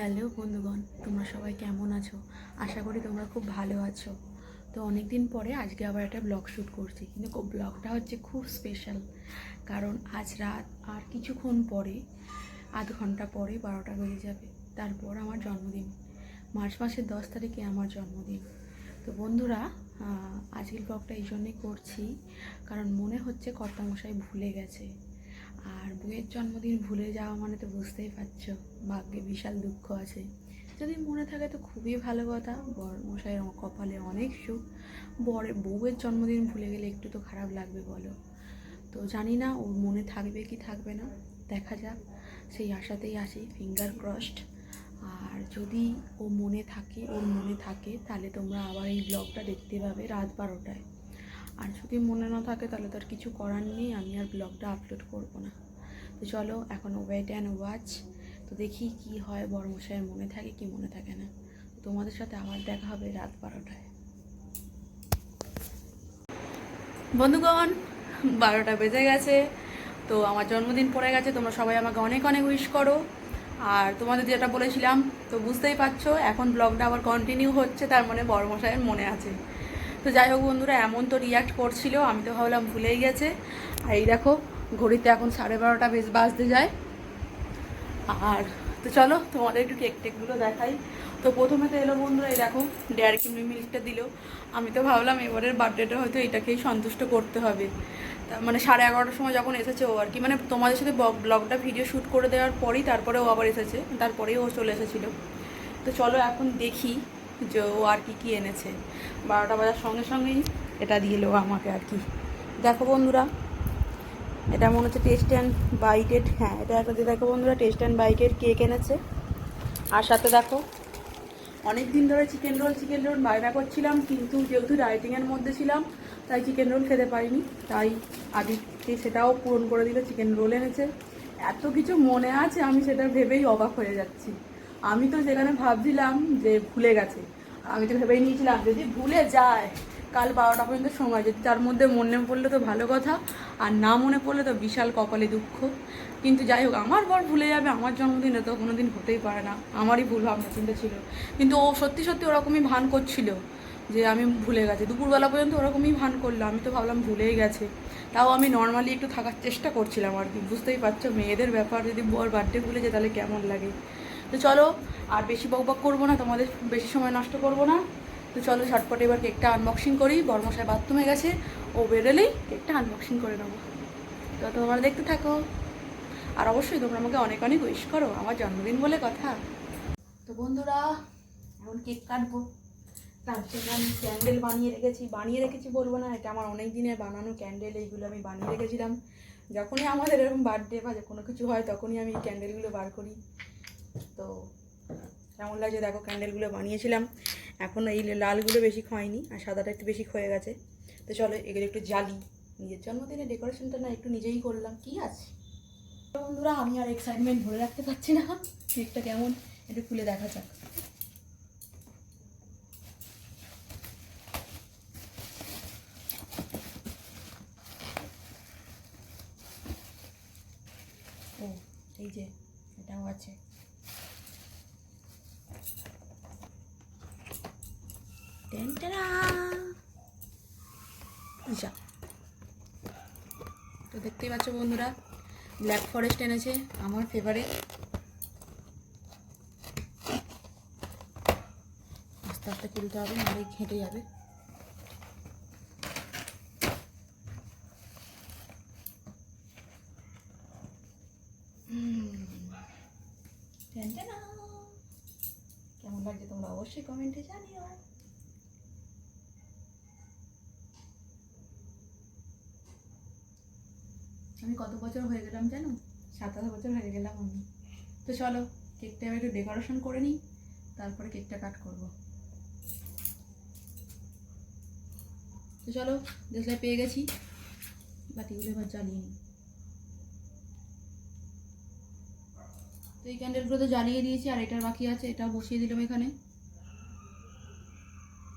Hello বন্ধুগণ, তোমরা সবাই কেমন আছো? আশা করি তোমরা খুব ভালো আছো। তো অনেক দিন পরে আজকে আবার একটা ব্লগ শ্যুট করছি, কিন্তু ব্লগটা হচ্ছে খুব স্পেশাল। কারণ আজ রাত আর কিছুক্ষণ পরে, আধ ঘন্টা পরে 12টা বেজে যাবে। তারপর আমার জন্মদিন, মার্চ মাসের 10 তারিখে আমার জন্মদিন। তো বন্ধুরা, আজকের ব্লগটা এই জন্যই করছি কারণ মনে হচ্ছে কর্তামশাই ভুলে গেছে। আর বউয়ের জন্মদিন ভুলে যাওয়া মানে তো বুঝতেই পারছো, ভাগ্যে বিশাল দুঃখ আছে। যদি মনে থাকে তো খুবই ভালো কথা, বরমশাইয়ের কপালে অনেক সুখ। বউয়ের জন্মদিন ভুলে গেলে একটু তো খারাপ লাগবে বলো। তো জানি না ওর মনে থাকবে কি থাকবে না, দেখা যাক। সেই আশাতেই আসি, ফিঙ্গার ক্রসড। আর যদি ওর মনে থাকে তাহলে তোমরা আবার এই ব্লগটা দেখতে পাবে রাত 12টায়। আর যদি মনে না থাকে তাহলে তো আর কিছু করার নেই, আমি আর ব্লগটা আপলোড করব না। তো চলো এখন ওয়েট অ্যান্ড ওয়াচ। তো দেখি কি হয়, বড়মশাইয়ের মনে থাকে কি মনে থাকে না। তোমাদের সাথে আবার দেখা হবে রাত 12টায়। বন্ধুগণ, 12টা বেজে গেছে। তো আমার জন্মদিন পড়ে গেছে, তোমরা সবাই আমাকে অনেক অনেক উইশ করো। আর তোমাদের যেটা বলেছিলাম, তো বুঝতেই পারছো এখন ব্লগটা আবার কন্টিনিউ হচ্ছে, তার মানে বড়মশাইয়ের মনে আছে। তো যাই হোক বন্ধুরা, এমন তো রিয়াক্ট করছিল, আমি তো ভাবলাম ভুলেই গেছে। আর এই দেখো, ঘড়িতে এখন 12:30 বাজতে যায়। আর তো চলো তোমাদের একটু টেকগুলো দেখাই। তো প্রথমে তো এলো বন্ধুরা, এই দেখো ডেয়ারি মিল্কটা দিল। আমি তো ভাবলাম এবারের বার্থডেটা হয়তো এটাকেই সন্তুষ্ট করতে হবে। মানে 11:30টার সময় যখন এসেছে ও আর কি, মানে তোমাদের সাথে ব্লগটা ভিডিও শ্যুট করে দেওয়ার পরেই তারপরে ও আবার এসেছে, তারপরেই ও চলে এসেছিলো। তো চলো এখন দেখি যে ও আর কি কী এনেছে। 12টা বাজার সঙ্গে সঙ্গেই এটা দিয়ে এলো আমাকে আর কি। দেখো বন্ধুরা, এটা মনে হচ্ছে টেস্ট অ্যান্ড বাইটেড। হ্যাঁ, এটা একটা দিয়ে দেখো বন্ধুরা, টেস্ট অ্যান্ড বাইটেড কেক এনেছে। আর সাথে দেখো, অনেক দিন ধরে চিকেন রোল বায়না করছিলাম, কিন্তু যেহেতু ডায়েটিংয়ের মধ্যে ছিলাম তাই চিকেন রোল খেতে পারিনি। তাই আদিকে সেটাও পূরণ করে দিল, চিকেন রোল এনেছে। এত কিছু মনে আছে, আমি সেটা ভেবেই অবাক হয়ে যাচ্ছি। আমি তো যেখানে ভাবছিলাম যে ভুলে গেছে, আমি তো ভেবেই নিয়েছিলাম যদি ভুলে যায়, কাল 12টা পর্যন্ত সময়, যদি তার মধ্যে মনে পড়লে তো ভালো কথা, আর না মনে পড়লে তো বিশাল কপালে দুঃখ। কিন্তু যাই হোক, আমার বর ভুলে যাবে আমার জন্মদিনে তো কোনো দিন হতেই পারে না, আমারই ভুল ভাবনা চিন্তা ছিল। কিন্তু ও সত্যি সত্যি ওরকমই ভান করছিল যে আমি ভুলে গেছি, দুপুরবেলা পর্যন্ত ওরকমই ভান করলো, আমি তো ভাবলাম ভুলেই গেছে। তাও আমি নর্মালি একটু থাকার চেষ্টা করছিলাম আর কি, বুঝতেই পারছো মেয়েদের ব্যাপার, যদি বর বার্থডে ভুলে যায় তাহলে কেমন লাগে। তো চলো আর বেশি বকবক করবো না, তোমাদের বেশি সময় নষ্ট করবো না। তো চলো ঝটপট এবার কেকটা আনবক্সিং করি। বর্মশাই বাথরুমে গেছে, ও বেরোলেই কেকটা আনবক্সিং করে নেবো। তো তোমরা দেখতে থাকো। আর অবশ্যই তোমরা আমাকে অনেক অনেক উইশ করো, আমার জন্মদিন বলে কথা। তো বন্ধুরা, এখন কেক কাটবো। তার জন্য আমি ক্যান্ডেল বানিয়ে রেখেছি বলবো না, এটা আমার অনেক দিনের বানানো ক্যান্ডেল। এইগুলো আমি বানিয়ে রেখেছিলাম, যখনই আমাদের এরকম বার্থডে বা কোনো কিছু হয় তখনই আমি এই ক্যান্ডেলগুলো বার করি। তো কেমন লাগছে দেখো, ক্যান্ডেলগুলো বানিয়েছিলাম। এখন এই লালগুলো বেশি হয়নি, আর সাদাটা একটু বেশি হয়ে গেছে। তো চলো এগুলো একটু জ্বালি। নিজের জন্মদিনে ডেকোরেশনটা না একটু নিজেই করলাম, কি আছে। বন্ধুরা, আমি আর এক্সাইটমেন্ট ধরে রাখতে পারছি না, কেকটা কেমন একটু খুলে দেখা যাক। ও, এই যে এটাও আছে। যা, তো দেখতেই পাচ্ছ বন্ধুরা, ব্ল্যাক ফরেস্ট এনেছে, আমার ফেভারিট। আস্তে আস্তে খুলতে হবে, নাহলে ঘেঁটে যাবে। কেমন লাগছে তোমরা অবশ্যই কমেন্টে জানিও। আমি কত বছর হয়ে গেলাম জানো? 27 বছর হয়ে গেলাম আমি। তো চলো কেকটা আমি একটু ডেকোরেশন করে নিই, তারপরে কেকটা কাট করবো। তো চলো, দেখলে পেয়ে গেছি, বাতিগুলো এবার জ্বালিয়ে নিই। তো এই ক্যান্ডেলগুলো তো জ্বালিয়ে দিয়েছি, আর এটার বাকি আছে, এটা বসিয়ে দিলাম এখানে।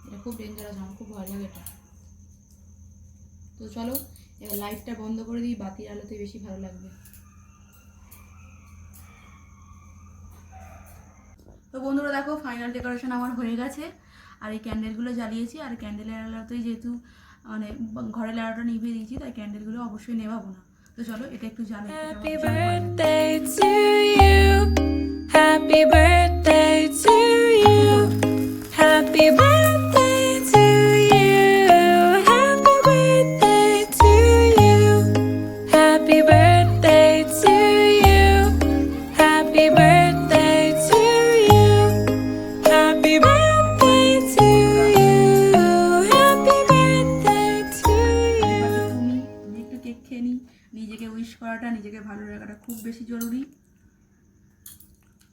এটা খুব ডেঞ্জারাস, আমার খুব ভয় লাগে এটা। তো চলো এবার লাইটটা বন্ধ করে দিই, বাতির আলোতে বেশি ভালো লাগবে। তো বন্ধুরা দেখো ফাইনাল ডেকোরেশন আমার হয়ে গেছে। আর এই ক্যান্ডেলগুলো জ্বালিয়েছি, আর ক্যান্ডেলের আলোতেই যেহেতু মানে ঘরের আলোটা নিভিয়ে দিয়েছি, তাই ক্যান্ডেলগুলো অবশ্যই নেভাবো না। তো চলো এটা একটু জ্বালাই। Happy birthday to you. Happy birthday to you. Happy birthday to you. Happy birthday to you. Happy birthday to you. Happy birthday to you. Happy birthday to you. Happy birthday to you. আমি একটু cake খেয়ে নিই। নিজেকে wish করাটা, নিজেকে ভালো লাগাটা খুব বেশি জরুরি।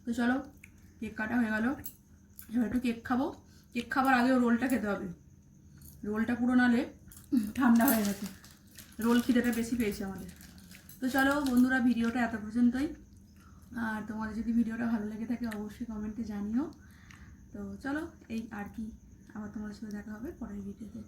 তো চলো কেক কাটা হয়ে গেল, এবার একটু কেক খাবো। কেক খাবার আগেও রোলটা খেতে হবে, রোলটা পুরো নালে ঠান্ডা হয়ে গেছে। রোল খিদেটা বেশি পেয়েছে আমাদের। তো চলো বন্ধুরা, ভিডিওটা এত পর্যন্তই। আর তোমাদের যদি ভিডিওটা ভালো লেগে থাকে অবশ্যই কমেন্টে জানিও। তো চলো এই আর কি, আবার তোমাদের সাথে দেখা হবে পরের ভিডিওতে।